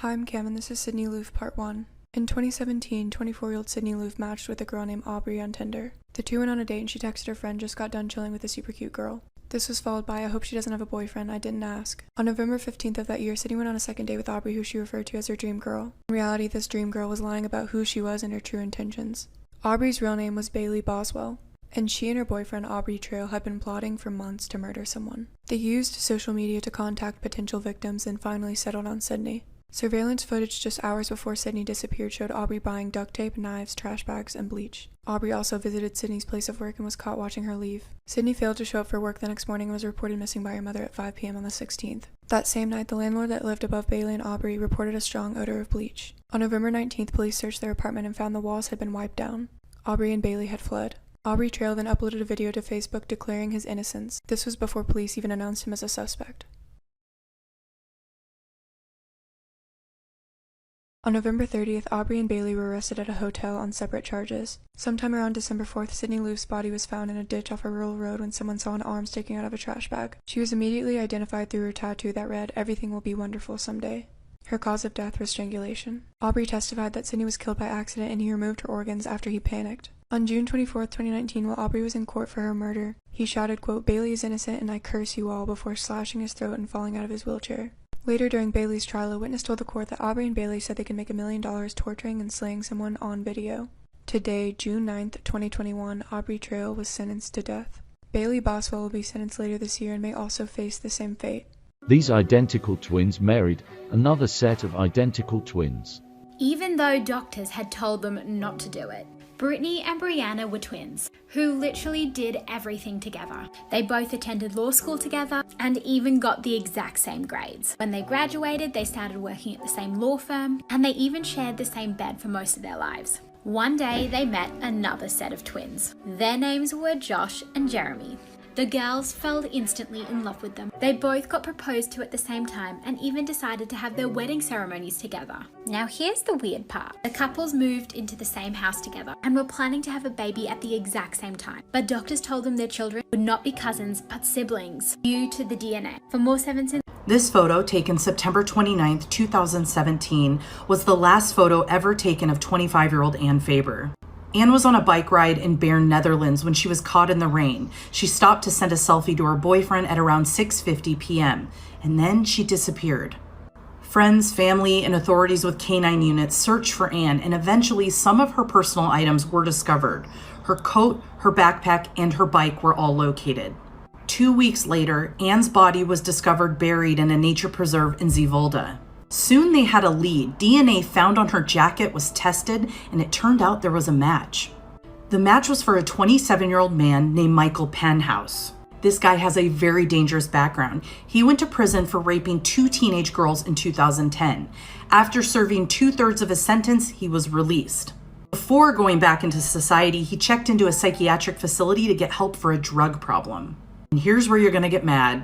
Hi, I'm Cam, and this is Sydney Loofe Part 1. In 2017, 24-year-old Sydney Loofe matched with a girl named Aubrey on Tinder. The two went on a date and she texted her friend just got done chilling with a super cute girl. This was followed by, I hope she doesn't have a boyfriend, I didn't ask. On November 15th of that year, Sydney went on a second date with Aubrey, who she referred to as her dream girl. In reality, this dream girl was lying about who she was and her true intentions. Aubrey's real name was Bailey Boswell, and she and her boyfriend Aubrey Trail had been plotting for months to murder someone. They used social media to contact potential victims and finally settled on Sydney. Surveillance footage just hours before Sydney disappeared showed Aubrey buying duct tape, knives, trash bags, and bleach. Aubrey also visited Sydney's place of work and was caught watching her leave. Sydney failed to show up for work the next morning and was reported missing by her mother at 5 p.m. on the 16th. That same night, the landlord that lived above Bailey and Aubrey reported a strong odor of bleach. On November 19th, police searched their apartment and found the walls had been wiped down. Aubrey and Bailey had fled. Aubrey Trail then uploaded a video to Facebook declaring his innocence. This was before police even announced him as a suspect. On November 30th, Aubrey and Bailey were arrested at a hotel on separate charges. Sometime around December 4th, Sydney Loofe's body was found in a ditch off a rural road when someone saw an arm sticking out of a trash bag. She was immediately identified through her tattoo that read, "Everything will be wonderful someday." Her cause of death was strangulation. Aubrey testified that Sydney was killed by accident and he removed her organs after he panicked. On June 24th, 2019, while Aubrey was in court for her murder, he shouted, quote, "Bailey is innocent and I curse you all," before slashing his throat and falling out of his wheelchair. Later during Bailey's trial, a witness told the court that Aubrey and Bailey said they could make $1 million torturing and slaying someone on video. Today, June 9th, 2021, Aubrey Trail was sentenced to death. Bailey Boswell will be sentenced later this year and may also face the same fate. These identical twins married another set of identical twins. Even though doctors had told them not to do it. Brittany and Brianna were twins, who literally did everything together. They both attended law school together and even got the exact same grades. When they graduated, they started working at the same law firm, and they even shared the same bed for most of their lives. One day, they met another set of twins. Their names were Josh and Jeremy. The girls fell instantly in love with them. They both got proposed to at the same time and even decided to have their wedding ceremonies together. Now here's the weird part. The couples moved into the same house together and were planning to have a baby at the exact same time. But doctors told them their children would not be cousins but siblings due to the DNA. For more 7 This photo, taken September 29, 2017, was the last photo ever taken of 25-year-old Anne Faber. Anne was on a bike ride in Bern, Netherlands when she was caught in the rain. She stopped to send a selfie to her boyfriend at around 6:50 p.m., and then she disappeared. Friends, family, and authorities with canine units searched for Anne, and eventually some of her personal items were discovered. Her coat, her backpack, and her bike were all located. 2 weeks later, Anne's body was discovered buried in a nature preserve in Zeewolde. Soon they had a lead. DNA found on her jacket was tested, and it turned out there was a match. The match was for a 27-year-old man named Michael Penhouse. This guy has a very dangerous background. He went to prison for raping 2 teenage girls in 2010. After serving 2/3 of his sentence, he was released. Before going back into society, he checked into a psychiatric facility to get help for a drug problem. And here's where you're gonna get mad.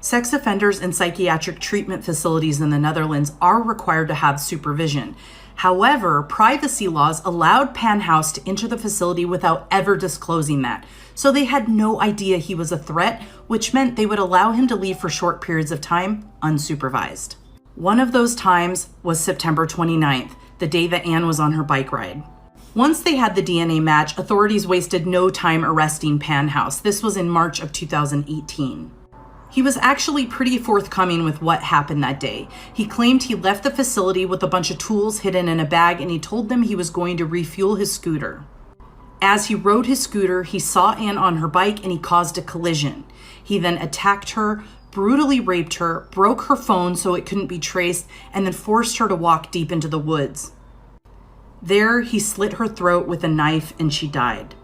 Sex offenders in psychiatric treatment facilities in the Netherlands are required to have supervision. However, privacy laws allowed Penhouse to enter the facility without ever disclosing that. So they had no idea he was a threat, which meant they would allow him to leave for short periods of time, unsupervised. One of those times was September 29th, the day that Anne was on her bike ride. Once they had the DNA match, authorities wasted no time arresting Penhouse. This was in March of 2018. He was actually pretty forthcoming with what happened that day. He claimed he left the facility with a bunch of tools hidden in a bag, and he told them he was going to refuel his scooter. As he rode his scooter, he saw Anne on her bike and he caused a collision. He then attacked her, brutally raped her, broke her phone so it couldn't be traced, and then forced her to walk deep into the woods. There, he slit her throat with a knife and she died.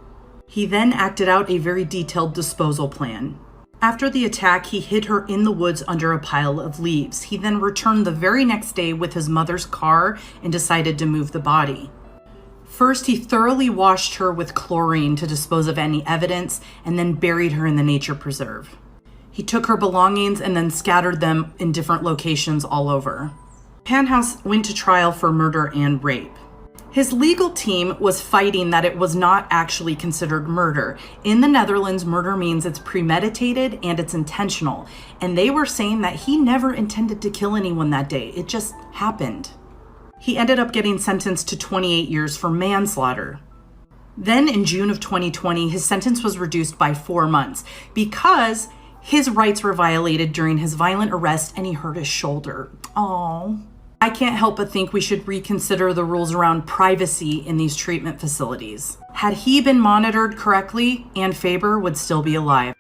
He then acted out a very detailed disposal plan. After the attack, he hid her in the woods under a pile of leaves. He then returned the very next day with his mother's car and decided to move the body. First, he thoroughly washed her with chlorine to dispose of any evidence and then buried her in the nature preserve. He took her belongings and then scattered them in different locations all over. Penhouse went to trial for murder and rape. His legal team was fighting that it was not actually considered murder. In the Netherlands, murder means it's premeditated and it's intentional. And they were saying that he never intended to kill anyone that day. It just happened. He ended up getting sentenced to 28 years for manslaughter. Then in June of 2020, his sentence was reduced by 4 months because his rights were violated during his violent arrest and he hurt his shoulder. Oh. I can't help but think we should reconsider the rules around privacy in these treatment facilities. Had he been monitored correctly, Anne Faber would still be alive.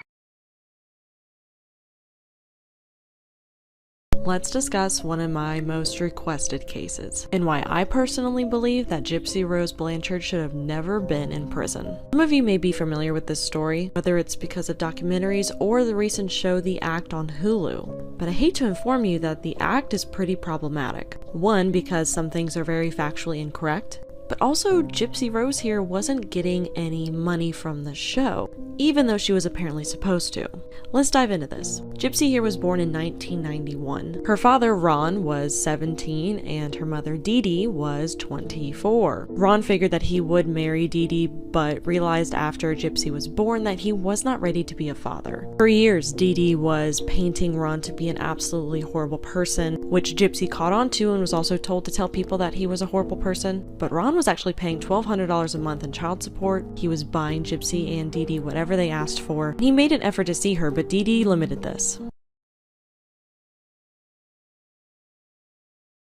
Let's discuss one of my most requested cases, and why I personally believe that Gypsy Rose Blanchard should have never been in prison. Some of you may be familiar with this story, whether it's because of documentaries or the recent show The Act on Hulu. But I hate to inform you that The Act is pretty problematic. One, because some things are very factually incorrect, but also Gypsy Rose here wasn't getting any money from the show, even though she was apparently supposed to. Let's dive into this. Gypsy here was born in 1991. Her father, Ron, was 17 and her mother, Dee Dee, was 24. Ron figured that he would marry Dee Dee, but realized after Gypsy was born that he was not ready to be a father. For years, Dee Dee was painting Ron to be an absolutely horrible person, which Gypsy caught on to and was also told to tell people that he was a horrible person. But Ron was actually paying $1,200 a month in child support. He was buying Gypsy and Dee Dee whatever they asked for. He made an effort to see her, but Dee Dee limited this.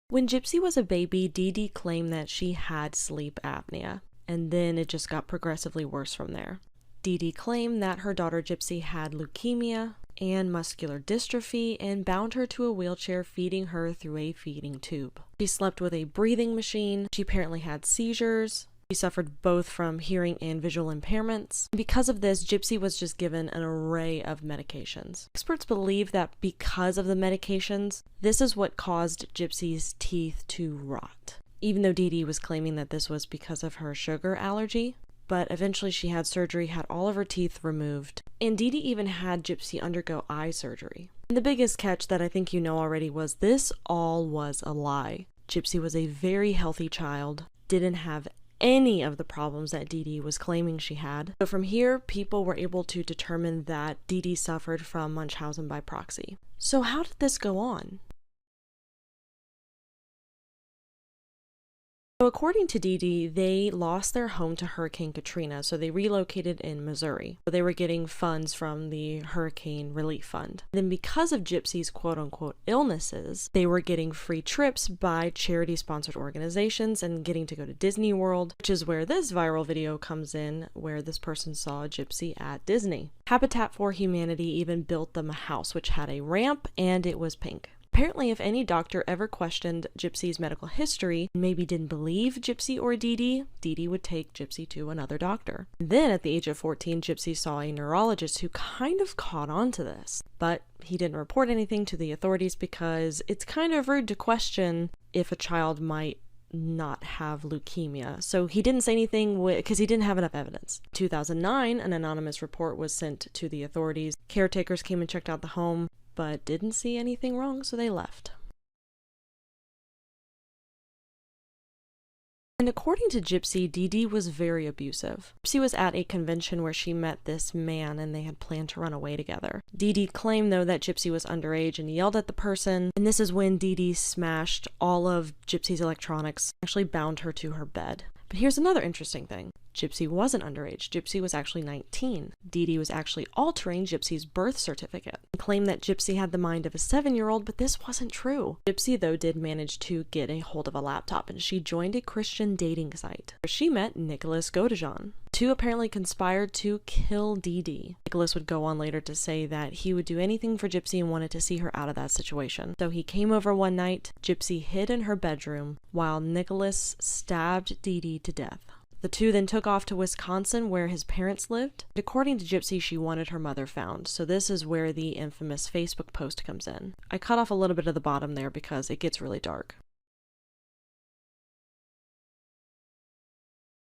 When Gypsy was a baby, Dee Dee claimed that she had sleep apnea, and then it just got progressively worse from there. Dee Dee claimed that her daughter Gypsy had leukemia and muscular dystrophy and bound her to a wheelchair, feeding her through a feeding tube. She slept with a breathing machine. She apparently had seizures. She suffered both from hearing and visual impairments. Because of this, Gypsy was just given an array of medications. Experts believe that because of the medications, this is what caused Gypsy's teeth to rot. Even though Dee Dee was claiming that this was because of her sugar allergy, but eventually she had surgery, had all of her teeth removed, and Dee Dee even had Gypsy undergo eye surgery. And the biggest catch that I think you know already was this all was a lie. Gypsy was a very healthy child, didn't have any of the problems that Dee Dee was claiming she had. So from here, people were able to determine that Dee Dee suffered from Munchausen by proxy. So how did this go on? So according to Dee Dee, they lost their home to Hurricane Katrina, so they relocated in Missouri. So they were getting funds from the Hurricane Relief Fund. Then because of Gypsy's quote-unquote illnesses, they were getting free trips by charity-sponsored organizations and getting to go to Disney World, which is where this viral video comes in, where this person saw Gypsy at Disney. Habitat for Humanity even built them a house, which had a ramp and it was pink. Apparently, if any doctor ever questioned Gypsy's medical history, and maybe didn't believe Gypsy or Dee Dee, Dee Dee would take Gypsy to another doctor. Then, at the age of 14, Gypsy saw a neurologist who kind of caught on to this. But he didn't report anything to the authorities because it's kind of rude to question if a child might not have leukemia. So he didn't say anything because he didn't have enough evidence. In 2009, an anonymous report was sent to the authorities. Caretakers came and checked out the home, but didn't see anything wrong, so they left. And according to Gypsy, Dee Dee was very abusive. Gypsy was at a convention where she met this man and they had planned to run away together. Dee Dee claimed, though, that Gypsy was underage and yelled at the person, and this is when Dee Dee smashed all of Gypsy's electronics, actually bound her to her bed. But here's another interesting thing. Gypsy wasn't underage. Gypsy was actually 19. Dee Dee was actually altering Gypsy's birth certificate and claimed that Gypsy had the mind of a 7-year-old, but this wasn't true. Gypsy, though, did manage to get a hold of a laptop, and she joined a Christian dating site where she met Nicholas Godejohn. Two apparently conspired to kill Dee Dee. Nicholas would go on later to say that he would do anything for Gypsy and wanted to see her out of that situation. So he came over one night. Gypsy hid in her bedroom while Nicholas stabbed Dee Dee to death. The two then took off to Wisconsin, where his parents lived. According to Gypsy, she wanted her mother found, so this is where the infamous Facebook post comes in. I cut off a little bit of the bottom there because it gets really dark.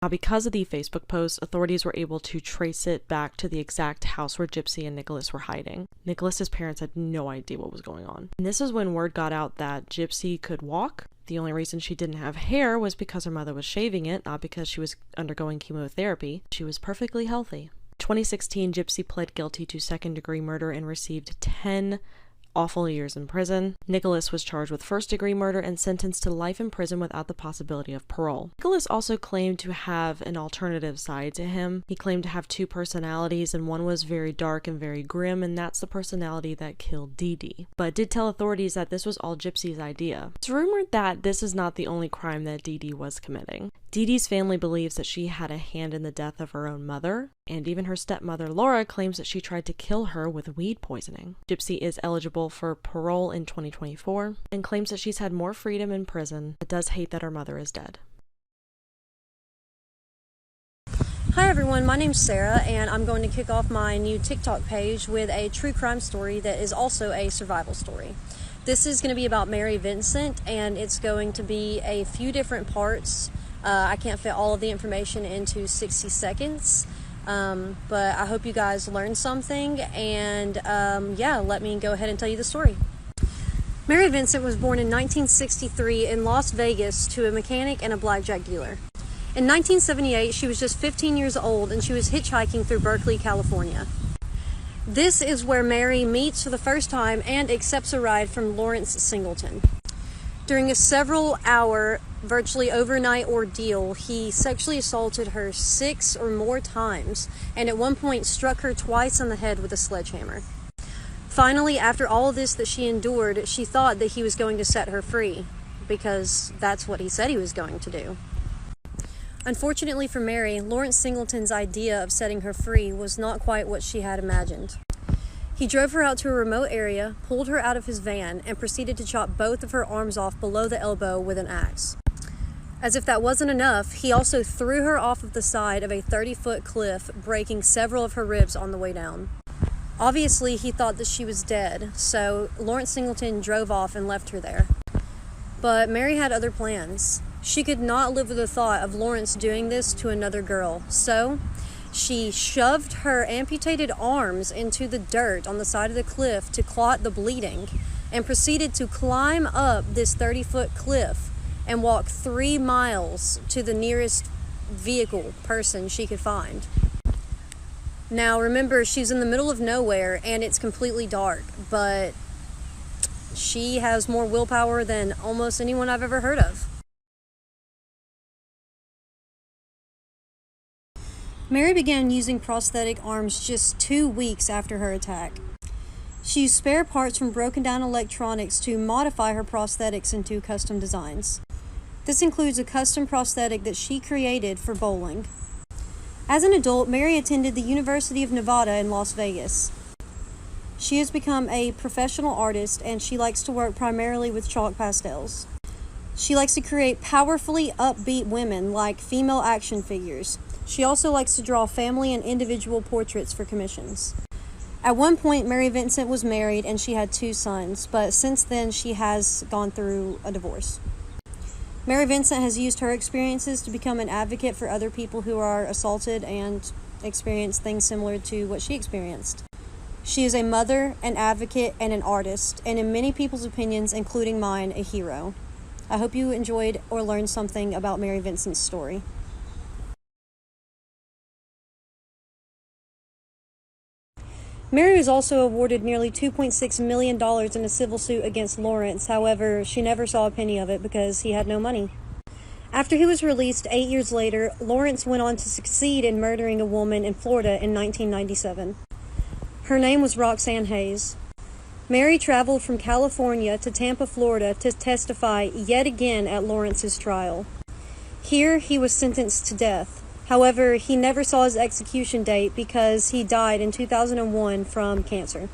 Now, because of the Facebook post, authorities were able to trace it back to the exact house where Gypsy and Nicholas were hiding. Nicholas's parents had no idea what was going on. And this is when word got out that Gypsy could walk, The only reason she didn't have hair was because her mother was shaving it, not because she was undergoing chemotherapy. She was perfectly healthy. 2016, Gypsy pled guilty to second-degree murder and received 10 awful years in prison. Nicholas was charged with first-degree murder and sentenced to life in prison without the possibility of parole. Nicholas also claimed to have an alternative side to him. He claimed to have two personalities, and one was very dark and very grim, and that's the personality that killed Dee Dee. But did tell authorities that this was all Gypsy's idea. It's rumored that this is not the only crime that Dee Dee was committing. Dee Dee's family believes that she had a hand in the death of her own mother, and even her stepmother Laura claims that she tried to kill her with weed poisoning. Gypsy is eligible for parole in 2024 and claims that she's had more freedom in prison, but does hate that her mother is dead. Hi everyone, my name's Sarah, and I'm going to kick off my new TikTok page with a true crime story that is also a survival story. This is going to be about Mary Vincent, and it's going to be a few different parts. I can't fit all of the information into 60 seconds, but I hope you guys learned something, and yeah, let me go ahead and tell you the story. Mary Vincent was born in 1963 in Las Vegas to a mechanic and a blackjack dealer. In 1978, she was just 15 years old, and she was hitchhiking through Berkeley, California. This is where Mary meets for the first time and accepts a ride from Lawrence Singleton. During a several-hour, virtually overnight ordeal, he sexually assaulted her 6 or more times, and at one point struck her twice on the head with a sledgehammer. Finally, after all of this that she endured, she thought that he was going to set her free, because that's what he said he was going to do. Unfortunately for Mary, Lawrence Singleton's idea of setting her free was not quite what she had imagined. He drove her out to a remote area, pulled her out of his van, and proceeded to chop both of her arms off below the elbow with an axe. As if that wasn't enough, he also threw her off of the side of a 30-foot cliff, breaking several of her ribs on the way down. Obviously, he thought that she was dead, so Lawrence Singleton drove off and left her there. But Mary had other plans. She could not live with the thought of Lawrence doing this to another girl, so she shoved her amputated arms into the dirt on the side of the cliff to clot the bleeding, and proceeded to climb up this 30-foot cliff and walk 3 miles to the nearest vehicle person she could find. Now remember, she's in the middle of nowhere and it's completely dark, but she has more willpower than almost anyone I've ever heard of. Mary began using prosthetic arms just 2 weeks after her attack. She used spare parts from broken down electronics to modify her prosthetics into custom designs. This includes a custom prosthetic that she created for bowling. As an adult, Mary attended the University of Nevada in Las Vegas. She has become a professional artist, and she likes to work primarily with chalk pastels. She likes to create powerfully upbeat women like female action figures. She also likes to draw family and individual portraits for commissions. At one point, Mary Vincent was married and she had 2 sons, but since then she has gone through a divorce. Mary Vincent has used her experiences to become an advocate for other people who are assaulted and experience things similar to what she experienced. She is a mother, an advocate, and an artist, and in many people's opinions, including mine, a hero. I hope you enjoyed or learned something about Mary Vincent's story. Mary was also awarded nearly $2.6 million in a civil suit against Lawrence. However, she never saw a penny of it because he had no money. After he was released 8 years later, Lawrence went on to succeed in murdering a woman in Florida in 1997. Her name was Roxanne Hayes. Mary traveled from California to Tampa, Florida to testify yet again at Lawrence's trial. Here, he was sentenced to death. However, he never saw his execution date because he died in 2001 from cancer.